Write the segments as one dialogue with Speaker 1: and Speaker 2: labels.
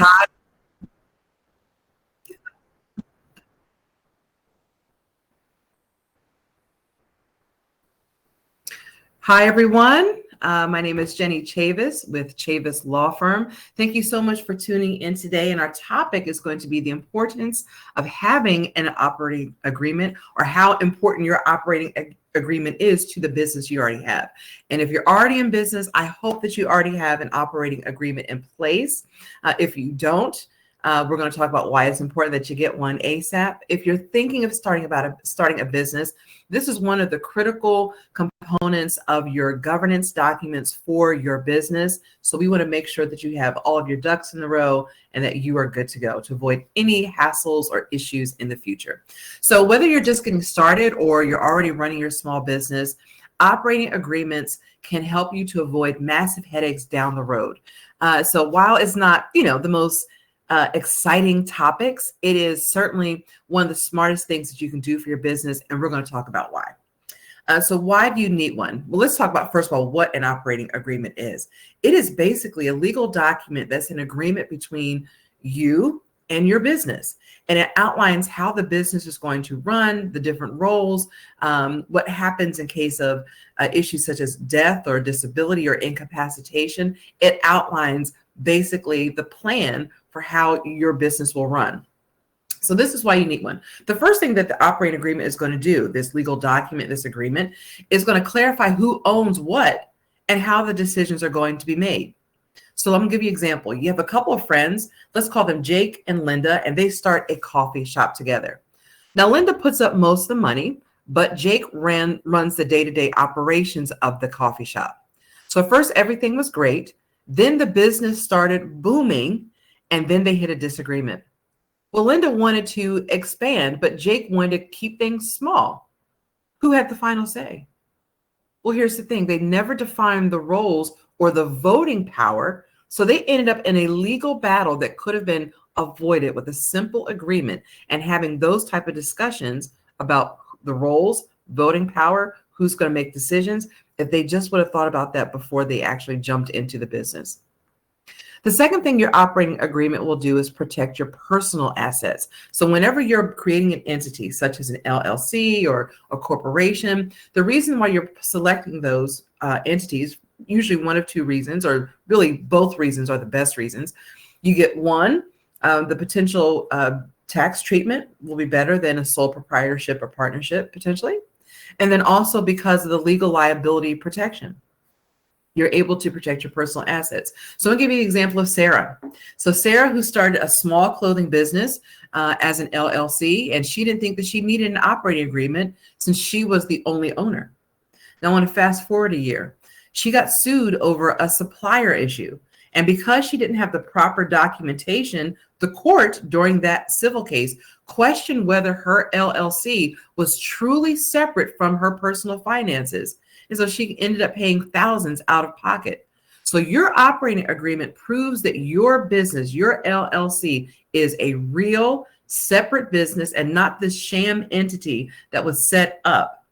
Speaker 1: Hi, hi everyone. My name is Jenni Chavis with Chavis Law Firm. Thank you so much for tuning in today. And our topic is going to be the importance of having an operating agreement, or how important your operating agreement is to the business you already have. And if you're already in business, I hope that you already have an operating agreement in place. If you don't, we're going to talk about why it's important that you get one ASAP. If you're thinking of starting a business, this is one of the critical components of your governance documents for your business. So we want to make sure that you have all of your ducks in a row and that you are good to go to avoid any hassles or issues in the future. So whether you're just getting started or you're already running your small business, operating agreements can help you to avoid massive headaches down the road. So while it's not, the most exciting topics, it is certainly one of the smartest things that you can do for your business, and we're going to talk about why. So why do you need one? Well, let's talk about, first of all, what an operating agreement is. It is basically a legal document that's an agreement between you and your business. And it outlines how the business is going to run, the different roles, what happens in case of issues such as death or disability or incapacitation. It outlines basically the plan for how your business will run. So this is why you need one. The first thing that the operating agreement is going to do, this legal document, this agreement, is going to clarify who owns what and how the decisions are going to be made. So I'm going to give you an example. You have a couple of friends, let's call them Jake and Linda, and they start a coffee shop together. Now, Linda puts up most of the money, but Jake runs the day-to-day operations of the coffee shop. So at first, everything was great. Then the business started booming, and then they hit a disagreement. Well, Linda wanted to expand, but Jake wanted to keep things small. Who had the final say? Well, here's the thing. They never defined the roles or the voting power, so they ended up in a legal battle that could have been avoided with a simple agreement and having those type of discussions about the roles, voting power, who's going to make decisions, if they just would have thought about that before they actually jumped into the business. The second thing your operating agreement will do is protect your personal assets. So whenever you're creating an entity, such as an LLC or a corporation, the reason why you're selecting those entities, usually one of two reasons, or really both reasons are the best reasons. You get one, the potential tax treatment will be better than a sole proprietorship or partnership potentially. And then also because of the legal liability protection. You're able to protect your personal assets. So I'll give you an example of Sarah. So Sarah, who started a small clothing business as an LLC, and she didn't think that she needed an operating agreement since she was the only owner. Now I want to fast forward a year. She got sued over a supplier issue. And because she didn't have the proper documentation, the court during that civil case questioned whether her LLC was truly separate from her personal finances. And so she ended up paying thousands out of pocket. So your operating agreement proves that your business, your LLC, is a real separate business and not this sham entity that was set up.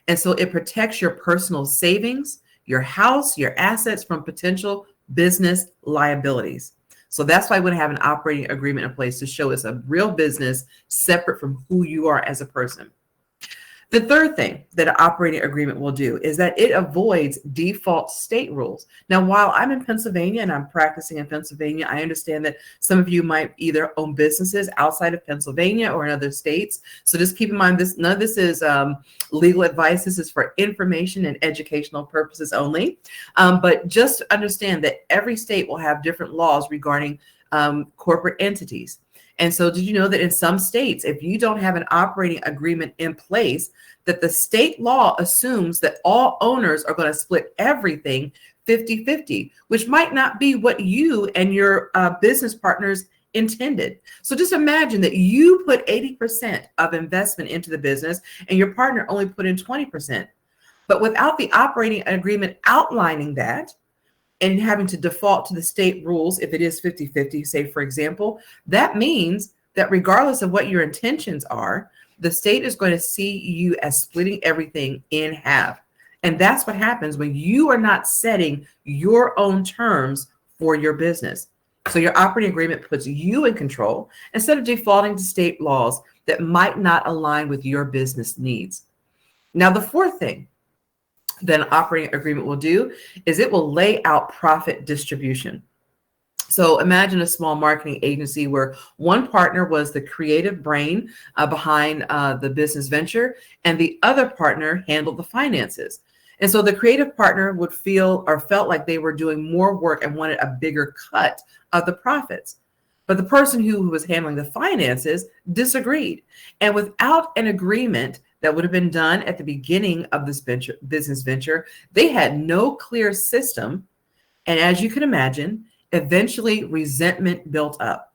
Speaker 1: And so it protects your personal savings, your house, your assets from potential business liabilities. So that's why we have an operating agreement in place to show it's a real business separate from who you are as a person. The third thing that an operating agreement will do is that it avoids default state rules. Now, while I'm in Pennsylvania and I'm practicing in Pennsylvania, I understand that some of you might either own businesses outside of Pennsylvania or in other states. So just keep in mind this, none of this is legal advice. This is for information and educational purposes only. But just understand that every state will have different laws regarding corporate entities. And so did you know that in some states, if you don't have an operating agreement in place, that the state law assumes that all owners are going to split everything 50-50, which might not be what you and your business partners intended. So just imagine that you put 80% of investment into the business and your partner only put in 20%. But without the operating agreement outlining that, and having to default to the state rules, if it is 50-50, say, for example, that means that regardless of what your intentions are, the state is going to see you as splitting everything in half. And that's what happens when you are not setting your own terms for your business. So your operating agreement puts you in control instead of defaulting to state laws that might not align with your business needs. Now, the fourth thing that an operating agreement will do is it will lay out profit distribution. So imagine a small marketing agency where one partner was the creative brain behind the business venture, and the other partner handled the finances. And so the creative partner would feel or felt like they were doing more work and wanted a bigger cut of the profits. But the person who was handling the finances disagreed. And without an agreement that would have been done at the beginning of this business venture, they had no clear system. And as you can imagine, eventually resentment built up.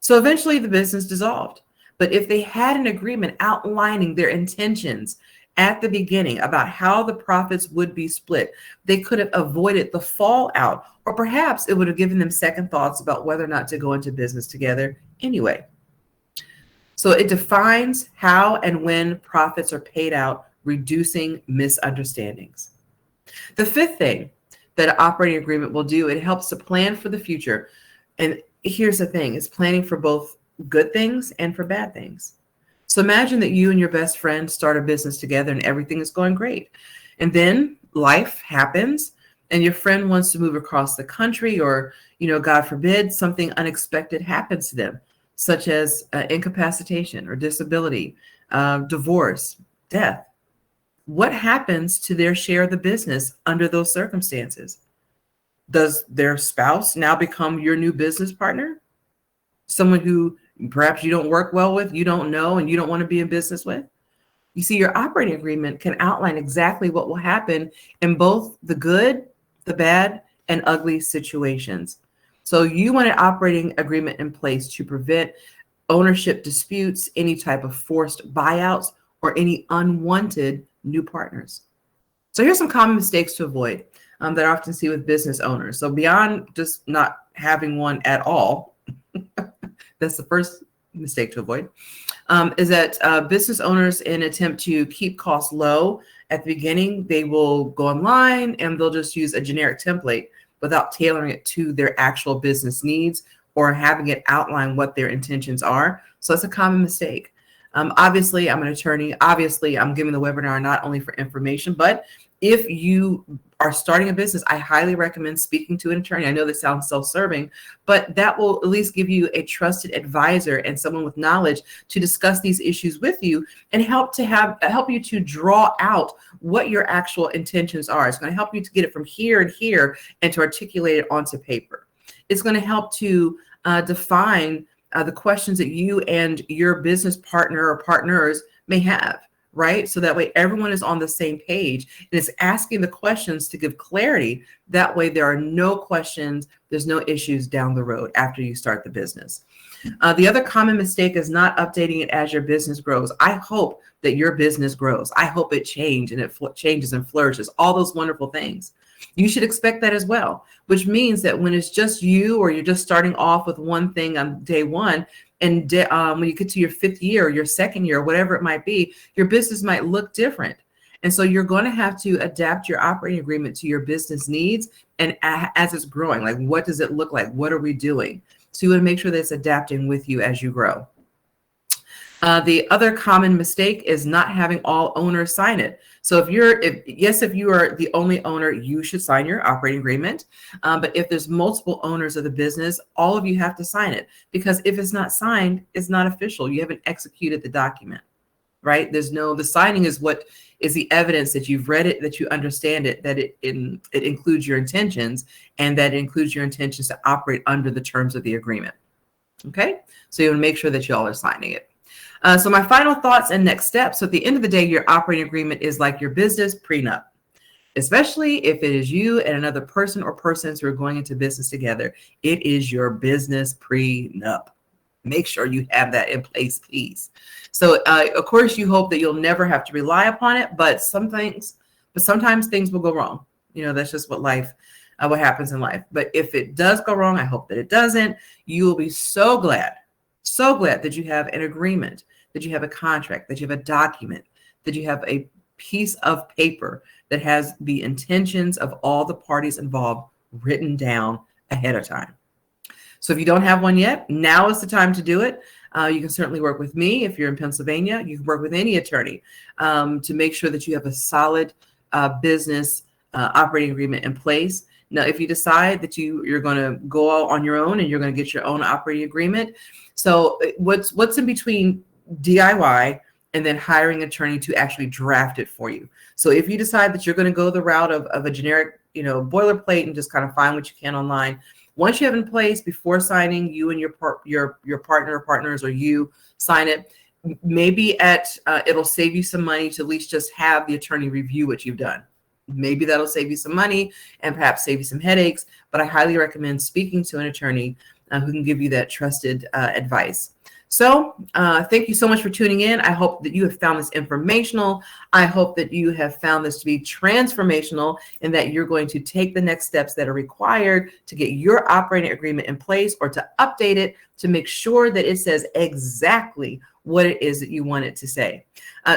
Speaker 1: So eventually the business dissolved. But if they had an agreement outlining their intentions at the beginning about how the profits would be split, they could have avoided the fallout, or perhaps it would have given them second thoughts about whether or not to go into business together anyway. So it defines how and when profits are paid out, reducing misunderstandings. The fifth thing that an operating agreement will do, it helps to plan for the future. And here's the thing, it's planning for both good things and for bad things. So imagine that you and your best friend start a business together and everything is going great. And then life happens and your friend wants to move across the country, or, God forbid, something unexpected happens to them, such as incapacitation or disability, divorce, death. What happens to their share of the business under those circumstances? Does their spouse now become your new business partner? Someone who perhaps you don't work well with, you don't know, and you don't want to be in business with? You see, your operating agreement can outline exactly what will happen in both the good, the bad, and ugly situations. So you want an operating agreement in place to prevent ownership disputes, any type of forced buyouts, or any unwanted new partners. So here's some common mistakes to avoid that I often see with business owners. So beyond just not having one at all, that's the first mistake to avoid, is that business owners, in an attempt to keep costs low at the beginning, they will go online and they'll just use a generic template without tailoring it to their actual business needs or having it outline what their intentions are. So that's a common mistake. Obviously, I'm an attorney. Obviously, I'm giving the webinar not only for information, but if you are starting a business, I highly recommend speaking to an attorney. I know this sounds self-serving, but that will at least give you a trusted advisor and someone with knowledge to discuss these issues with you and help you to draw out what your actual intentions are. It's going to help you to get it from here and here and to articulate it onto paper. It's going to help to define the questions that you and your business partner or partners may have, right? So that way everyone is on the same page and it's asking the questions to give clarity. That way there are no questions, there's no issues down the road after you start the business. The other common mistake is not updating it as your business grows. I hope that your business grows. I hope it changes and flourishes, all those wonderful things. You should expect that as well, which means that when it's just you or you're just starting off with one thing on day one, and when you get to your fifth year or your second year, whatever it might be, your business might look different. And so you're going to have to adapt your operating agreement to your business needs. And as it's growing, like, what does it look like? What are we doing? So you want to make sure that it's adapting with you as you grow. The other common mistake is not having all owners sign it. So if you are the only owner, you should sign your operating agreement. But if there's multiple owners of the business, all of you have to sign it, because if it's not signed, it's not official. You haven't executed the document, right? The signing is what is the evidence that you've read it, that you understand it, that it includes your intentions, and that it includes your intentions to operate under the terms of the agreement. Okay, so you want to make sure that you all are signing it. So my final thoughts and next steps. So at the end of the day, your operating agreement is like your business prenup, especially if it is you and another person or persons who are going into business together. It is your business prenup. Make sure you have that in place, please. So of course, you hope that you'll never have to rely upon it, but sometimes things will go wrong. That's just what happens in life. But if it does go wrong, I hope that it doesn't. You will be so glad that you have an agreement, that you have a contract, that you have a document, that you have a piece of paper that has the intentions of all the parties involved written down ahead of time. So if you don't have one yet, now is the time to do it. You can certainly work with me if you're in Pennsylvania. You can work with any attorney to make sure that you have a solid business operating agreement in place. Now, if you decide that you're going to go out on your own and you're going to get your own operating agreement, so what's in between DIY and then hiring an attorney to actually draft it for you? So if you decide that you're going to go the route of a generic, boilerplate and just kind of find what you can online, once you have in place, before signing, you and your partner or partners or you sign it, maybe it'll save you some money to at least just have the attorney review what you've done. Maybe that'll save you some money and perhaps save you some headaches, but I highly recommend speaking to an attorney who can give you that trusted advice. So thank you so much for tuning in. I hope that you have found this informational. I hope that you have found this to be transformational and that you're going to take the next steps that are required to get your operating agreement in place or to update it to make sure that it says exactly what it is that you want it to say.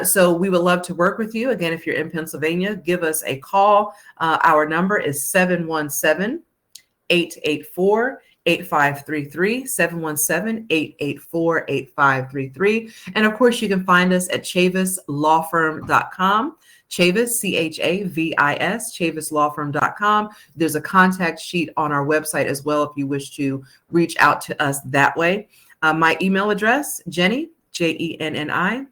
Speaker 1: So we would love to work with you. Again, if you're in Pennsylvania, give us a call. Our number is 717-884-8533, 717-884-8533. And of course, you can find us at chavislawfirm.com. Chavis, Chavis, chavislawfirm.com. There's a contact sheet on our website as well if you wish to reach out to us that way. My email address, Jenni, Jenni,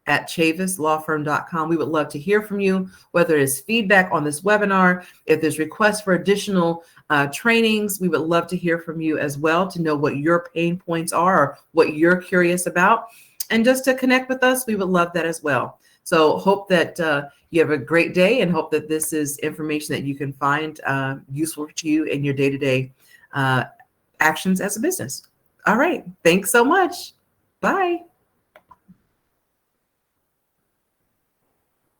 Speaker 1: at chavislawfirm.com. We would love to hear from you, whether it's feedback on this webinar, if there's requests for additional trainings. We would love to hear from you as well to know what your pain points are or what you're curious about. And just to connect with us, we would love that as well. So hope that you have a great day and hope that this is information that you can find useful to you in your day-to-day actions as a business. All right. Thanks so much. Bye.